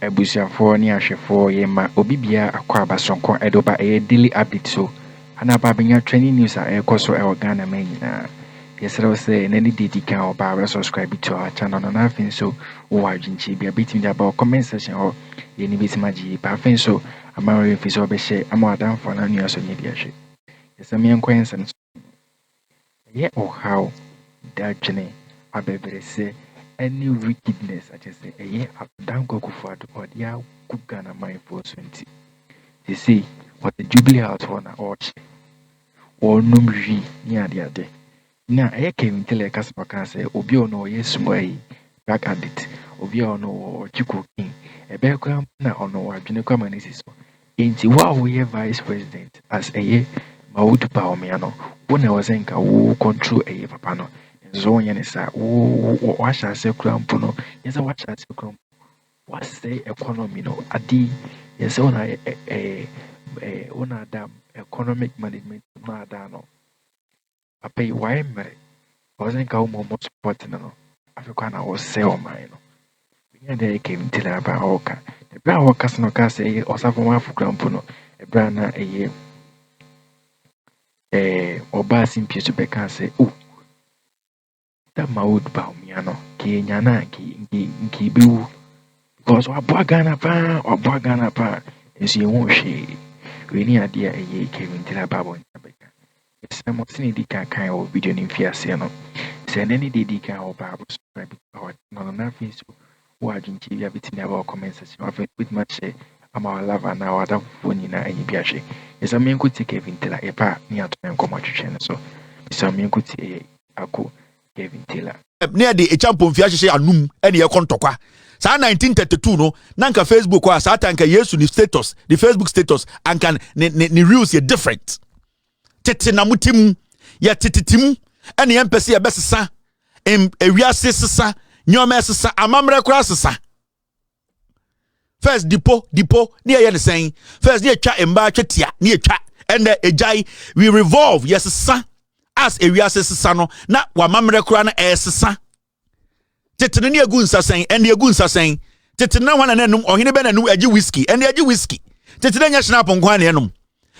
ebusiafo ni ahwefo ye ma obibia akwa abasonko edoba daily update so ana ba benya training news a ekoso e Ghana man nyina yesere say nani didi kan oba we subscribe to our channel no na fin so wo adwinchi bia betimi da ba comment section ho ye ni betimaji ba fin so amare fi so be share amadan for na news so nyedi ahwe yesame enkoyensen ye o how that journey abeberese any wickedness I just say don't go for the body good Ghana mind for 20. They say what the Jubilee House one orch or numri near the other. Now I came tell a customer can say Obio no yes way back at it Obio no or Cooking a background now or no what you come and is ain't wow we vice president as a year Maud Paumiano when I was in who control a papano. Zonya ni sa watch as a crampono yes a watch as a cramp what's the economy no adi yes ona ona dam economic management na dano apay why mere wasn't ka mo support no africa na was sell mine no binya dey came till about oka the bra work as no ka say osafo ma fu crampono e bra na oba simpie to be can say oh that Maud Baumiano, Kenyana, Kibu, because what Bwagana pa, or Bwagana pa, is you won't she. We need a dear a Kelvin till a babo in America. It's a Mosinidika kind of video in Fiasiano. Send any Didika or Babu subscribe or nothing so. Watching TV between our comments with much say, I'm our lover now. I don't phone in any biashi. It's a man could take Kelvin till a pa near to them come out channel. So, it's a man could say, I go. Kevin Taylor. Near the champion fiashe anum any kontokwa. Sa 1932 no nanka Facebook kwa sa tanka yesu ni status, the Facebook status and can ni reels ye different. Tete na mutim ya tititim any empesi ya besesa ewiase sesa nyoma sesa amamre kura sesa. First dipo ni ye saying first ni twa emba twetia ni twa and ejai we revolve yes sesa as a wiase sesa no na wa mamre kura na sesa tete ne agu nsasen and agu nsasen tete na wana nanum ohene be nanum agi whiskey and agi whiskey tete na nya snap nkwa na enum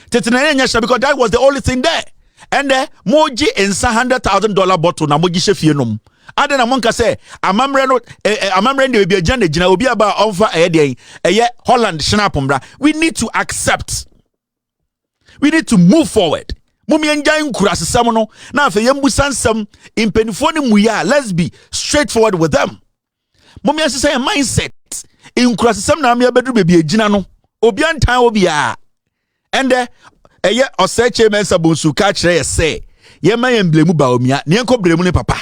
tete na nya snap because that was the only thing there and moji ensa $100,000 bottle na moji shefie num ade na monka say amamre no amamre ne obi agina gina obi aba onfa eye Holland snap mbra. We need to accept, we need to move forward. Mumi enjay nkurasesam no na afa yembusansam impenifo ne muya. Let's be straightforward with them. Mumi asesa mindset nkurasesam na me bedru bebi agina no obi antan obi a ende eye oseche mensa bonsu ka kire ye say ye ma emblemu ba omia ne enko blemu ne papa.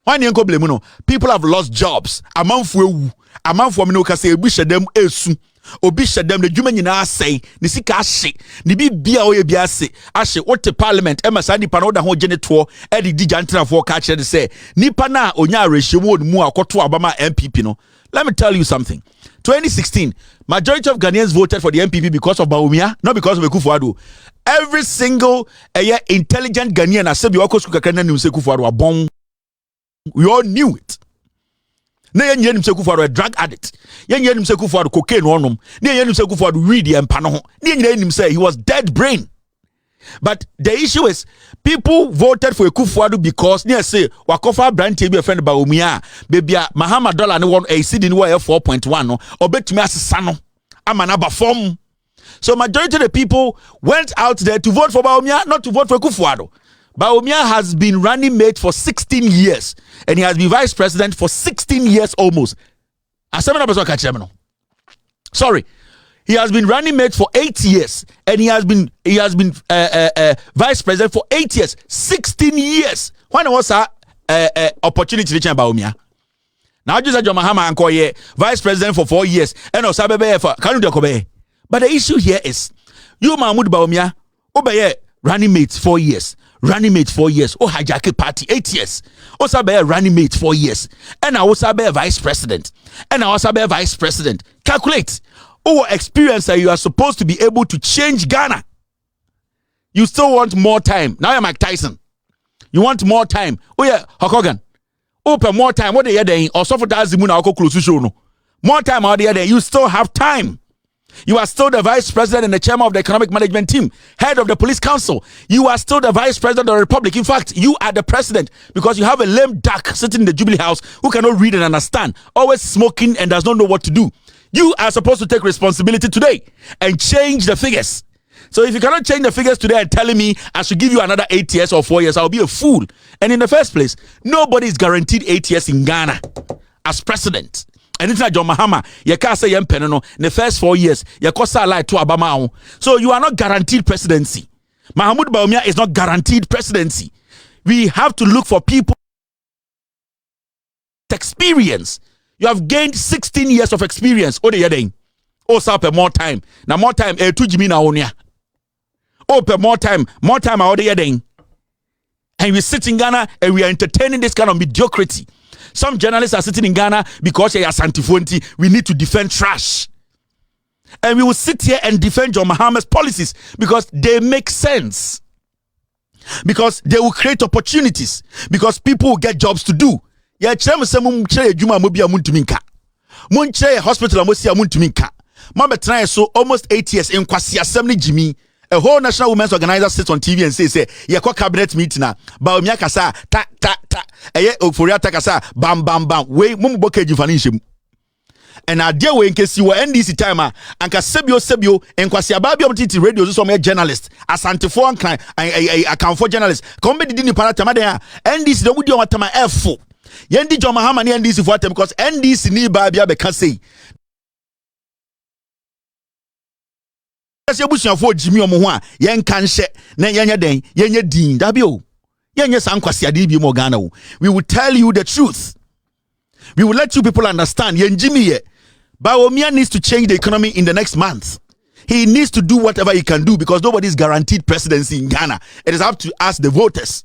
Why ne enko blemu no? People have lost jobs. Amanfo ewu. Amanfo me no ka say ebu hyedam esu. Obi hyedam le dwuma nyina asai ne sika ahye ne bibia oye bia ase ahye wote parliament emasa nipa na oda ho gene to e di dijantrafo ka kire de say nipa na onya arehwemu onmu akoto abama MPP no. Let me tell you something. 2016 majority of Ghanaians voted for the MPP because of Bawumia, not because of Akufo-Addo. Every single intelligent Ghanaian asebi wakosu kakra na nim se Akufo-Addo abon. We all knew it. Na yenye nim se Akufo-Addo a drug addict. Yenye nim se Akufo-Addo cocaine onom. Na yenye nim se Akufo-Addo weed empa no ho. Na yenye nim say he was dead brain. But the issue is people voted for Akufo-Addo because near say wakofa brand be a friend Bawumia baby Mahama dollar ne won a CD no 4.1 no obetumi asesa no amana ba form. So majority of the people went out there to vote for Bawumia, not to vote for Akufo-Addo. Bawumia has been running mate for 16 years and he has been vice president for 16 years almost. Sorry. He has been running mate for 8 years and he has been vice president for 8 years, 16 years. When was that opportunity to change Bawumia? Now just John Mahama and Koye vice president for 4 years and Osabebe for Kanu. But the issue here is you Mahmoud Bawumia obeye running mate 4 years. Running mate 4 years. Oh, hijack party 8 years. Also be running mate 4 years. And I also be vice president. And I also be vice president. Calculate. Oh, experience that you are supposed to be able to change Ghana. You still want more time. Now you're Mike Tyson. You want more time. Oh yeah, Hokogan. Open more time. What they are doing? Or so for that Zimuna Oko close show no. More time out there, you still have time. You are still the vice president and the chairman of the economic management team, head of the police council. You are still the vice president of the republic. In fact, you are the president because you have a lame duck sitting in the Jubilee House who cannot read and understand, always smoking and does not know what to do. You are supposed to take responsibility today and change the figures. So if you cannot change the figures today and telling me I should give you another 8 years or 4 years, I'll be a fool. And in the first place, nobody is guaranteed 8 years in Ghana as president. And it's like John Mahama, you can't say in the first 4 years, you can't say like to Obama. So you are not guaranteed presidency. Mahamudu Bawumia is not guaranteed presidency. We have to look for people with experience. You have gained 16 years of experience. Oh, per more time. Now more time, oh, per more time, and we sit in Ghana and we are entertaining this kind of mediocrity. Some journalists are sitting in Ghana because they are Santifonti. We need to defend trash. And we will sit here and defend John Mahama's policies because they make sense. Because they will create opportunities. Because people will get jobs to do. Ya hospital so almost 8 years in Kwasi Assembly Jimmy. A whole national women's organizer sits on TV and says, "Yeah, cabinet meeting na Bawumia kasa ta ta ta, Euphoria kasa bam bam bam. We mumu boke jifanishim." And I dear way in case you were NDC timer and sebio and Kwasi Ababio Titi radio so some journalist asante for and I account for journalists. Come be didn't para tamada NDC don't do what my F. Yendi John Mahama ni NDC for them because NDC ni Babia bekase. For Jimmy Omoa, Yan Kanshe, Nanya Den, Yanya Dean, Dabio, Yanya Sankwasi Adibi Morgano. We will tell you the truth. We will let you people understand. Yan Jimmy, Bawumia needs to change the economy in the next month. He needs to do whatever he can do because nobody is guaranteed presidency in Ghana. It is up to us, the voters.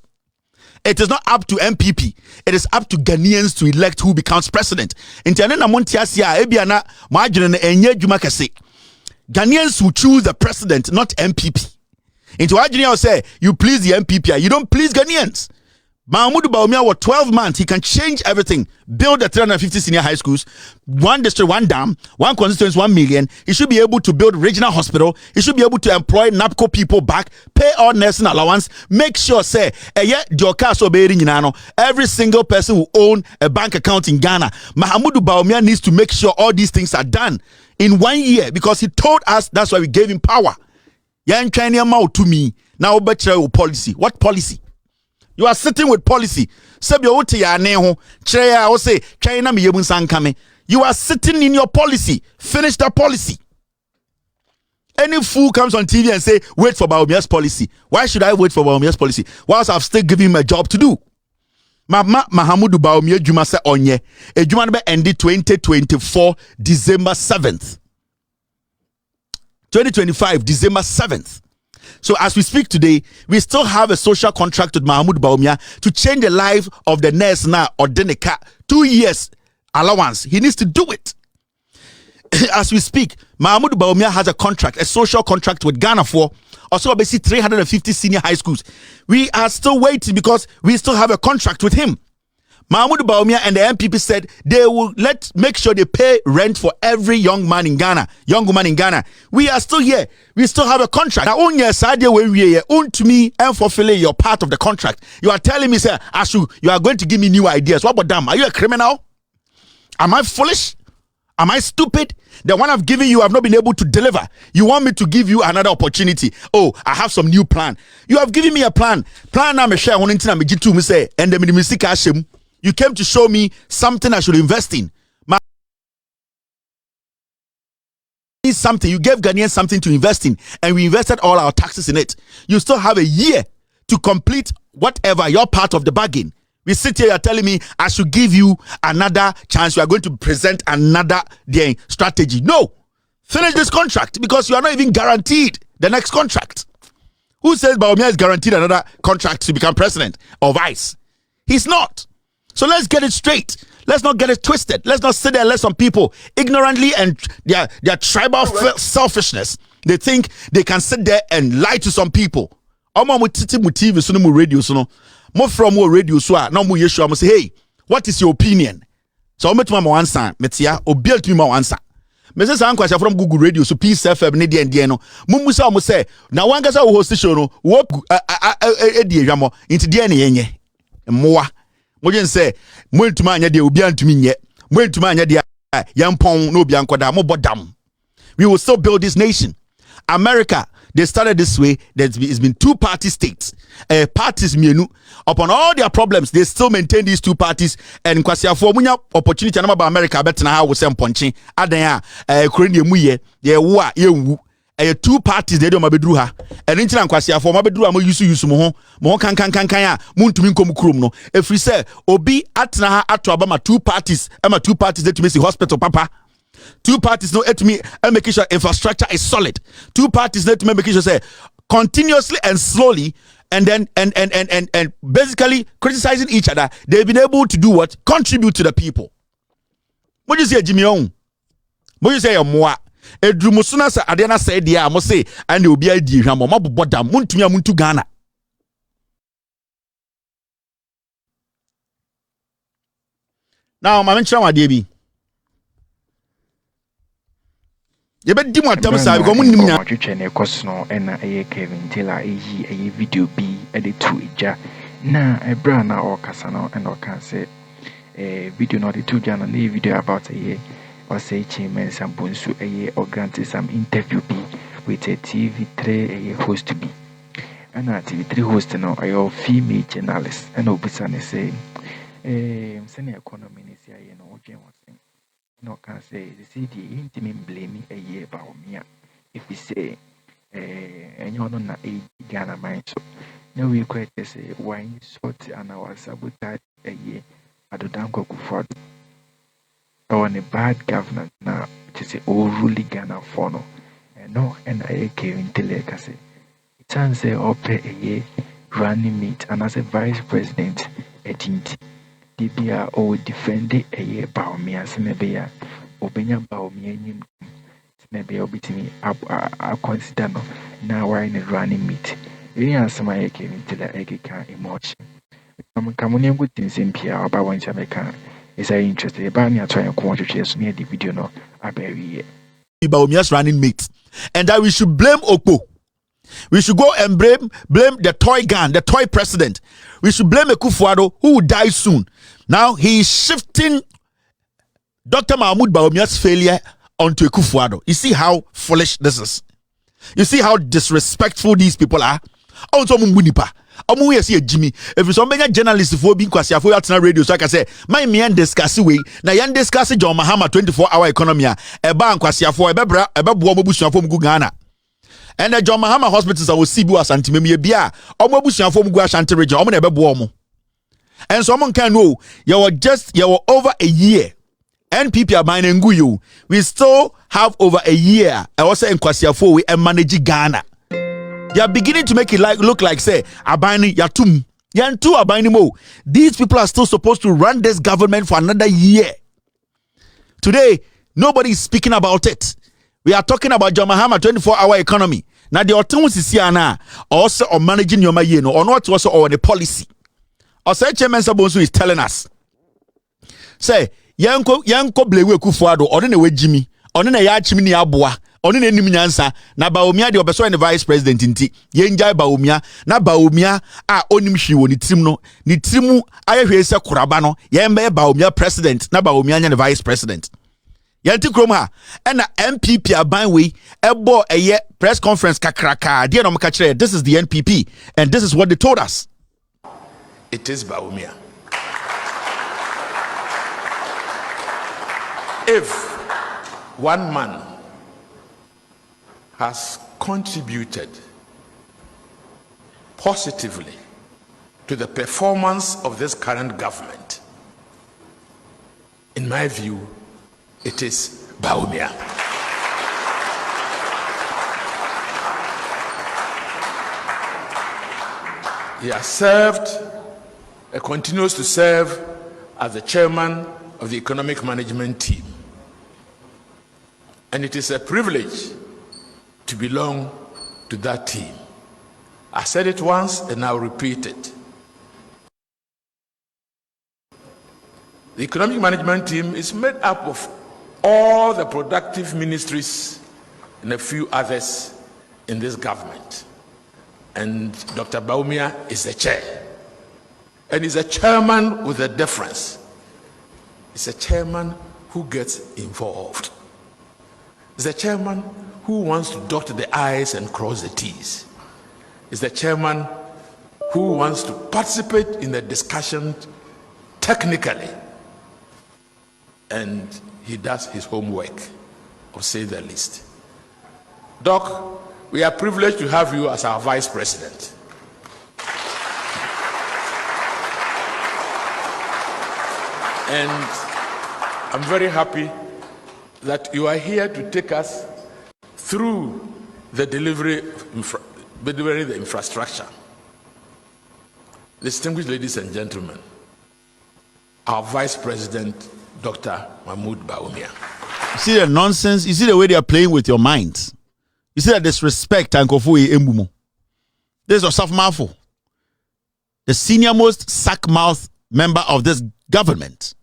It is not up to MPP. It is up to Ghanaians to elect who becomes president. Internena Montiasia, Ebiana, Margin, and Jumakase. Ghanaians will choose the president, not MPP. Into Virginia will say, you please the MPP, you don't please Ghanaians. Mahamudu Bawumia was 12 months. He can change everything. Build the 350 senior high schools, one district, one dam, one constituency, 1 million. He should be able to build regional hospital. He should be able to employ NAPCO people back, pay all nursing allowance, make sure, say, every single person will own a bank account in Ghana. Mahamudu Bawumia needs to make sure all these things are done in 1 year because he told us that's why we gave him power. To me now, policy. What policy? You are sitting with policy. You are sitting in your policy. Finish that policy. Any fool comes on TV and say, wait for Bawumia's policy. Why should I wait for Bawumia's policy? Whilst I've still given him a job to do. Mama Mahamudu Bawumia Juma se onye. E Juma be ended 2024 December 7th. 2025 December 7th. So as we speak today, we still have a social contract with Mahamudu Bawumia to change the life of the nurse now or Deneka. 2 years allowance. He needs to do it. As we speak, Mahamudu Bawumia has a contract, a social contract with Ghana for also basically 350 senior high schools. We are still waiting because we still have a contract with him. Mahamudu Bawumia and the MPP said they will make sure they pay rent for every young man in Ghana, young woman in Ghana. We are still here. We still have a contract. Now, to me and fulfilling your part of the contract. You are telling me, sir, Ashu, you are going to give me new ideas. What about them? Are you a criminal? Am I foolish? Am I stupid? The one I've given you, I've not been able to deliver. You want me to give you another opportunity? Oh, I have some new plan. You have given me a plan. Plan I'm a share one thing I'm to say, and the you came to show me something I should invest in. Something you gave Ghanaians something to invest in, and we invested all our taxes in it. You still have a year to complete whatever your part of the bargain. We sit here, you're telling me I should give you another chance. You are going to present another strategy. No, finish this contract because you are not even guaranteed the next contract. Who says Bawumia is guaranteed another contract to become president or vice? He's not. So let's get it straight. Let's not get it twisted. Let's not sit there and let some people ignorantly and their tribal selfishness, they think they can sit there and lie to some people. Radio radio so now say, hey, what is your opinion? So metuma ma answer metia obi altumi ma answer. Me say san kwasha from Google Radio so Peace FM ne de no. Mumu say o say na wankasa wo host show no wo edi ehwamo nti de ne yenye. Mmoa. Mo gen say mo ntuma anya de obi antumi nye. Mo ntuma anya de yampon no obi ankoda mo bodam. We will still build this nation. America, they started this way. It's been two-party states. Parties mienu. Upon all their problems, they still maintain these two parties. And kwasi for munya opportunity na ba America better na how we say ponchi. Adan ya Korean muye ye wa ye wu. Two parties they do mabedru ha. And intina kwasi for mabedru am yusu mo kan a muntumi nkom krom no. If we say obi atna ha ato aba ma two parties that to me hospital papa. Two parties no let me making sure infrastructure is solid. Two parties let me making sure say continuously and slowly and then and basically criticizing each other. They've been able to do what? Contribute to the people. What you say, Jimmy On? What you say, Moa? Edrumusuna sa adena said dia mo say and will be a dear mama boda muntumia muntu Ghana. Now, my mention my DB. You bet dim what say because mun nim na twetwe course no na Kelvin tela video bi edit to ija na ebra na o kasa no and o kan say video no the two jana na video about or say chairman Sambunsu or granted some interview bi with a TV3 host bi and a TV3 host no a female journalist and obisa say senior economy is here no okay one thing no can say the city intimate blame a year about me if we say and you're not a Ghana mind so no we quite say why sort and our sabotage a year I don't go for on a bad government now to say all really Ghana for no and no and I came into like I say it turns say open a year running meet and as a vice president a tinti Dibia or defend a year bow me as maybe a opinion bow me maybe I'll be to me I consider no now we're in a running meet. You answer my came into the egg can emotion. Come on, good things in Pia about one Jamaican. Is I interested about me? I try and quantities near the video no I bury Baumia's running mate. And that we should blame Okpo. We should go and blame the toy gun, the toy president. We should blame Akufo-Addo who will die soon. Now he is shifting Dr. Mahmoud Bawumia's failure onto Akufo-Addo. You see how foolish this is. You see how disrespectful these people are. Also, Munipa. Jimmy. If you some journalists for being quasi for radio, so I can say, my man discuss way. Now, yan discuss John Mahama 24-hour economy. A bank quasi for a bush from Ghana. And the John Mahama hospitals are Sibu as Antimia Bia, or Mobusian from Guashanti region, or never warm. And someone can know you were over a year. NPP are buying Nguyu. We still have over a year. I also in Kwasiafo and manage Ghana. They are beginning to make it look like say Abani Yatum. Yantu Abani Mo. These people are still supposed to run this government for another year. Today, nobody is speaking about it. We are talking about John Mahama 24-hour economy. Now the autonomous is here now. Also on managing your money, or not also on the policy. Also, Chairman Sabonsu is telling us. Say, Yanko blewe Akufo-Addo, or in a way Jimmy, or in a yachimini abua, or in a niminansa, na Bawumia the obeso and the vice president inti, Yenjai Bawumia, na Bawumia, onimshi wo ni trimu, ayehwese kurabano, yembe Bawumia president, na Bawumia the vice president. Yanti Kroma and the MPP are buying way ebo a year press conference kakraka. Dear no makachre, this is the NPP, and this is what they told us. It is Bawumia. If one man has contributed positively to the performance of this current government, in my view, it is Bawumia. He has served and continues to serve as the chairman of the economic management team. And it is a privilege to belong to that team. I said it once and I'll repeat it. The economic management team is made up of all the productive ministries and a few others in this government. And Dr. Bawumia is the chair. And he's a chairman with a difference. He's a chairman who gets involved. He's a chairman who wants to dot the I's and cross the T's. He's the chairman who wants to participate in the discussion technically. And he does his homework, to say the least. Doc, we are privileged to have you as our vice president. And I'm very happy that you are here to take us through the delivery of the infrastructure. Distinguished ladies and gentlemen, our Vice President, Dr. Mahmoud Bawumia. You see the nonsense? You see the way they are playing with your minds? You see the disrespect and Kofu Embumo. This is Osaf Mafo, the senior most sack-mouth member of this government.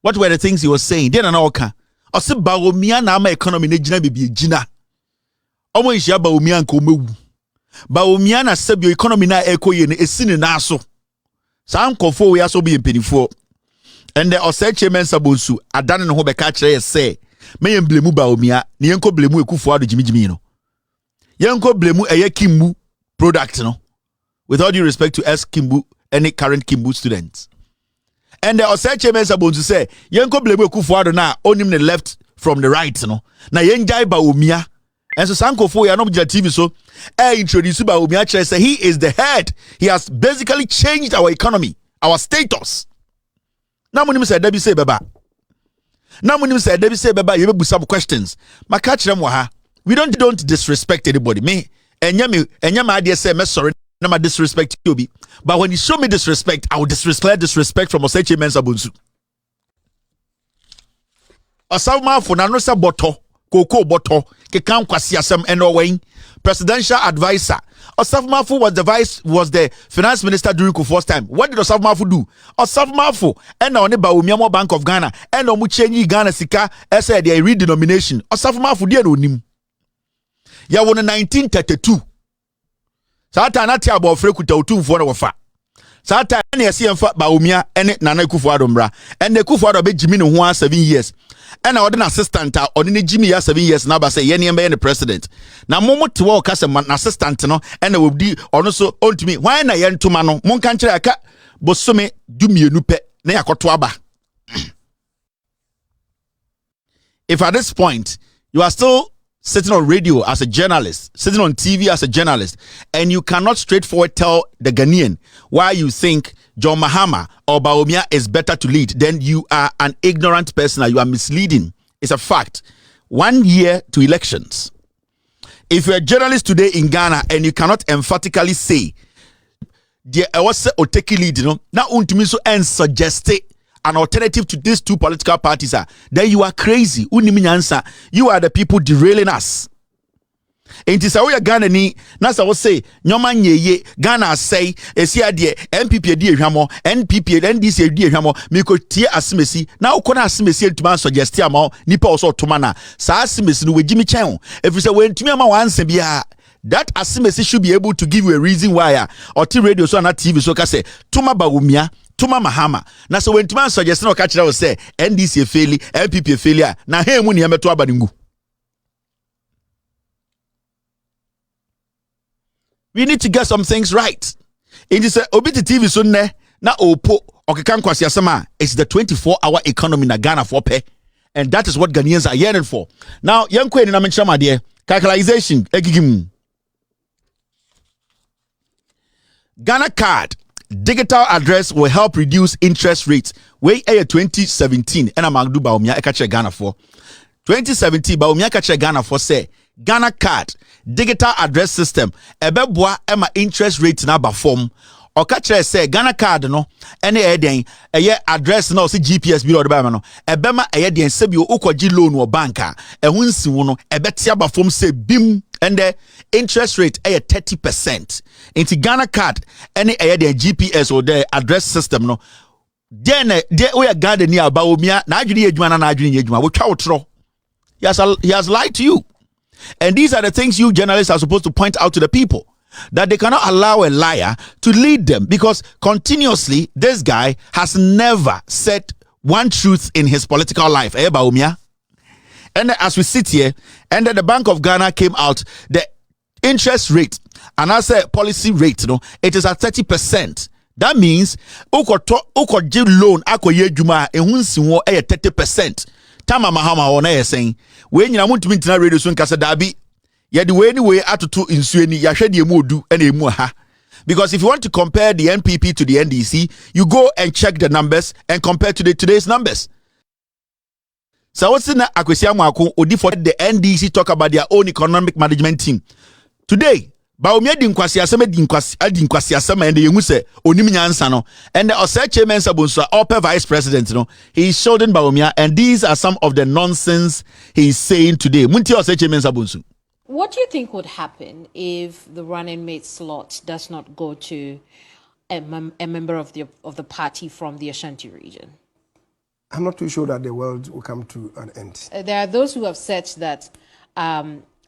What were the things he was saying? Then Oka. Ose Bawumia na ama economy ne jina bibi jina. Omo ishia Bawumia nko mewu. Bawumia na sebio economy na eko ye ne esine na aso. Sa nkofo we aso bi empenifo. And the Oseche Mensa Bonsu adane ne ho beka kire say me yem blemu Bawumia ne yenko blemu Ekufu Ado jimijimi no. Yenko blemu eye Kimbu product no. With all due respect to S Kimbu, any current Kimbu students. And the Oseche Mensa Bonsu say yenko blemu Ekufu Ado na onim ne left from the right no. Na yenjai Bawumia. And so Sankofo ya no TV so introduce Bawumia kire say he is the head. He has basically changed our economy, our status. Na munim say Debbie say baba. Na munim say Debbie say baba you be some questions. Ma catch them wa ha. We don't disrespect anybody. Me enya ma ade say me sorry na ma disrespect you be. But when you show me disrespect, I will disrespect from Oseche Mensa Bonsu. Osawma fo na no say boto, koko boto, ke kan kwasi asem eno wen. Presidential advisor. Osaf Mafu was the finance minister during Kufuor's time. What did Osaf Mafu do? Osaf Mafu and on the Bawumia Bank of Ghana and on Muchenyi Ghana Sika said they redenomination. Osaf Mafu dear no nim. Ya won 1932. Sata na tia bo frekuta otumfo na wofa. Sata na yesi emfa Bawumia ene Nana Kufuor mbra. And the Kufuor be Jimmy no ho 7 years. And I an assistant on the Jimmy 7 years now, but say Yenny the president. Now, Momo to walk as an assistant, no, and I will be also on to me. Why na yen to mano, mon country I cat, bosume, do me a nupe, nea kotwaba. If at this point you are still sitting on radio as a journalist, sitting on TV as a journalist, and you cannot straightforward tell the Ghanaian why you think John Mahama or Bawumia is better to lead, then you are an ignorant person. You are misleading. It's a fact. 1 year to elections. If you're a journalist today in Ghana and you cannot emphatically say, "Dear, I was or take lead," you know, now untumiso and suggest an alternative to these two political parties, then you are crazy. You are the people derailing us. Enti sa we Ghana ni na sa wo say nyoma nyeye Ghana say esia de MPP de ehwamo NPP NDC de ehwamo me ko tie asemesi na ukona asemesi entuma suggest ama nipa oso otoma na sa asemesi no wegimi chen efiri say we ntumi ama wanse bia. That asemesi should be able to give you a reason why or radio so na TV so ka say tuma Bawumia tuma Mahama na so we ntuma suggest na o ka kire wo say NDC faili MPP failure na he mu ne emeto abangu. We need to get some things right. It is a Obiti TV so ne na opo okekan kwasi asema. It's the 24-hour economy na Ghana for pay. And that is what Ghanaians are yearning for. Now, young queen in Amenchama dear, calculation, egigim. Ghana card digital address will help reduce interest rates. Way a 2017 and Amagdu Bawumia ekache Ghana for 2017 Bawumia ekache Ghana for say Ghana card digital address system ebeboa ema interest rate na ba form okache say Ghana card no ene eden eye address na o se GPS bi o de ba no ebema eye den se bi o ukwaji loan wo banka ehun nsiwo no ebetia ba form say bim and the interest rate eye 30% into Ghana card ene eye den GPS or the address system no then we are garden near Baumia, Najuni Yejman and Najuni Yejman, which outro. He has lied to you. And these are the things you journalists are supposed to point out to the people, that they cannot allow a liar to lead them, because continuously this guy has never said one truth in his political life. Baumia. And as we sit here, and then the Bank of Ghana came out, the interest rate, and I say policy rate, it is at 30%. That means uko loan ako ye juma ehunsiwo 30%. Tama mahama ona saying we nyina muntumi ntina radio so nkasa dabi ye de we ni we atoto nsuo ni ya hwede emu odu na emu ha. Because if you want to compare the NPP to the NDC, you go and check the numbers and compare to today's numbers. So what's in Akwesiamwako odi for the NDC talk about their own economic management team. Today Baumia dinkwasi asema dinkwasi asema and yengu se onim nyansa no, and the Osei chairman Sabunsu upper vice president he is shouldering Baumia, and these are some of the nonsense he is saying today. Munti Osei chairman Sabunsu. What do you think would happen if the running mate slot does not go to a member of the party from the Ashanti region? I'm not too sure that the world will come to an end. There are those who have said that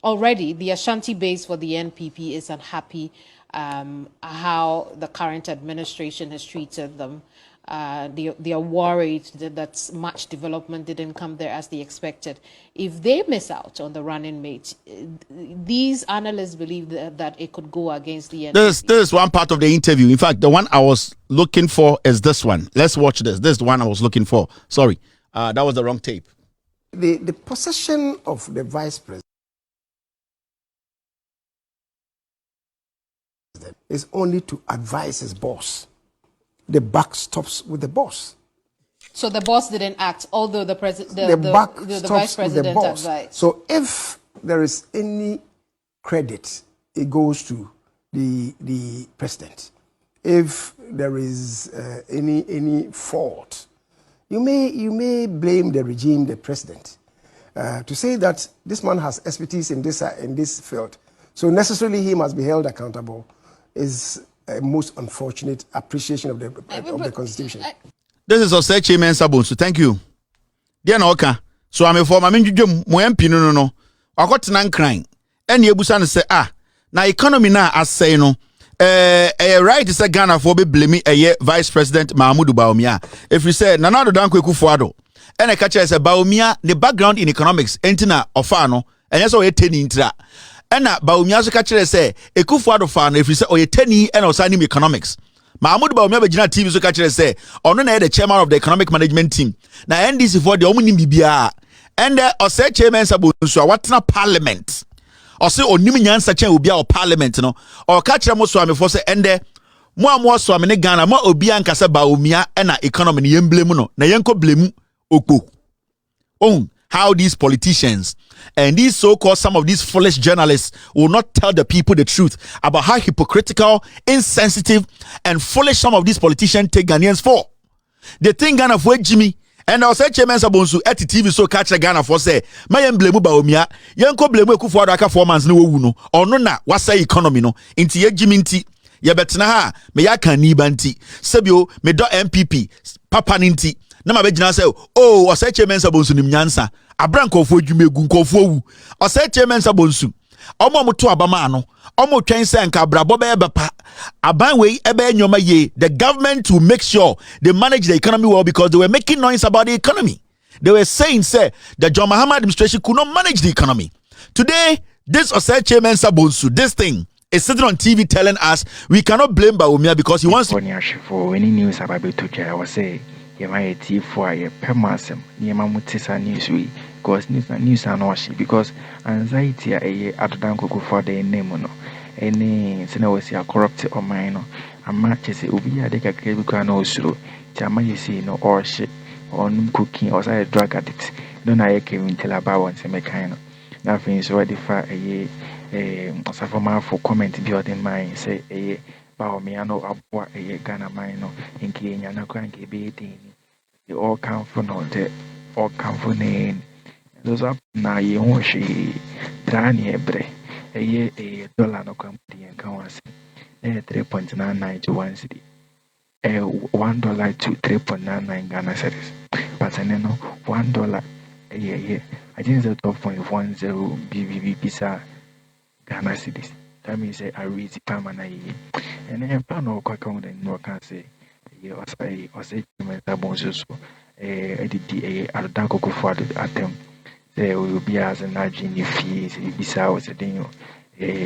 already the Ashanti base for the NPP is unhappy how the current administration has treated them. They are worried that much development didn't come there as they expected. If they miss out on the running mate, these analysts believe that it could go against the NPP. This is one part of the interview. In fact, the one I was looking for is this one. Let's watch this. This is the one I was looking for. Sorry, that was the wrong tape. The possession of the vice president is only to advise his boss. The buck stops with the boss. So the boss didn't act, although the vice stops president with the boss. advised. So if there is any credit, it goes to the president. If there is any fault, you may blame the regime, the president. To say that this man has expertise in this field, so necessarily he must be held accountable, is a most unfortunate appreciation of the Constitution. This is Osei chairman Sabunsu. Thank you. Dear Noka, so I'm a former minjum mo MP no. I got nan crying. And yebusan say na economy na as say no. Right is a Ghana for be blame Vice President Mahmoud Baumia. If you say NanaAddo Dankwa Kufuado, and a catcher say Baumia the background in economics entina ofano, and that's all 10 intra. And Baumia so catcher say Kufuado fan if you say 10 and also economics. Mahmoud Baumia Bejina TV so catcher say ono na the chairman of the economic management team. Na NDC for the omuni bibia. And Osei chairman Sabunsu watna parliament. Or say onim nyansa chen obi a parliament no or catch them so am for say ende mo so am ne Ghana mo obi anka se Baumia na economy ne yemblemu no na yenko blemu okpo. Oh, how these politicians and these so-called some of these foolish journalists will not tell the people the truth about how hypocritical, insensitive and foolish some of these politicians take Ghanaians for. They think Ghana for Jimmy. And I say chairman Sabunsu at TV so catch Ghana for say my blame Baumia yanko blame Kufuado aka 4 months no wu no or no na wasa economy no inti ye jiminti ye betena ha me ya kan ni banti sebio me do MPP papa ninti na ma begina say oh I say chairman Sabunsu nim nyansa abranko fo dwumegu nkofo wu I say chairman Sabunsu omo moto abama no omo twen se nka brabo be bepa aban we ebe nyoma ye. The government will make sure they manage the economy well, because they were making noise about the economy. They were saying say the John Mahama administration could not manage the economy. Today this Osei chairman Sabunsu, this thing is sitting on TV telling us we cannot blame Baumia because he wants to for any news about Betuja. I was say you might for a permasem near Mamutisa news we because news are not because anxiety at Danko for the name no any sinawasia corrupt or minor and matches it will be a deca cable no slow Tama you see no or shit on cooking or say drug addict. Don't I came tell about once a mechanic. Nothing is ready for a year for comment building mine say a Baumia up a year Ghana mine in Kenya no cranky be they all come for no debt or come for name. Those up now you won't she drani ebre a year $1 no company and can was 3.99 to 1 city. $1 to 3.99 Ghana cedis. But then no $1 yeah. I think it's 12.10 BBB pizza Ghana cedis. That means I raise the palm and and then plan or quite on no can say or say bonus the Adanko for the attempt. There will be as an agent fees besides a thing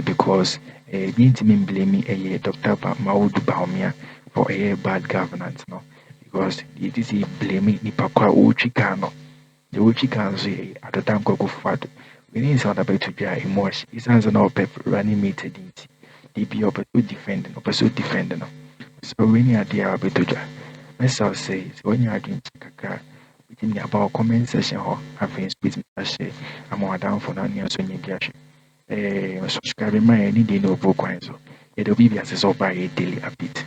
because being to me blaming a Dr. Maudu Baumia for a bad governance, no, because it is a blaming Nipakwa Uchikano. The Uchikano say at the time go for we need some about to be emotion. It's as an open running meted in the be up to defending or pursue defending. So we need a dear about to myself says when you are doing Kaka. Within about comment section or having speech say I'm more down for now near Sonia Biashi. Subscribing my any day no book so it'll be as a daily update.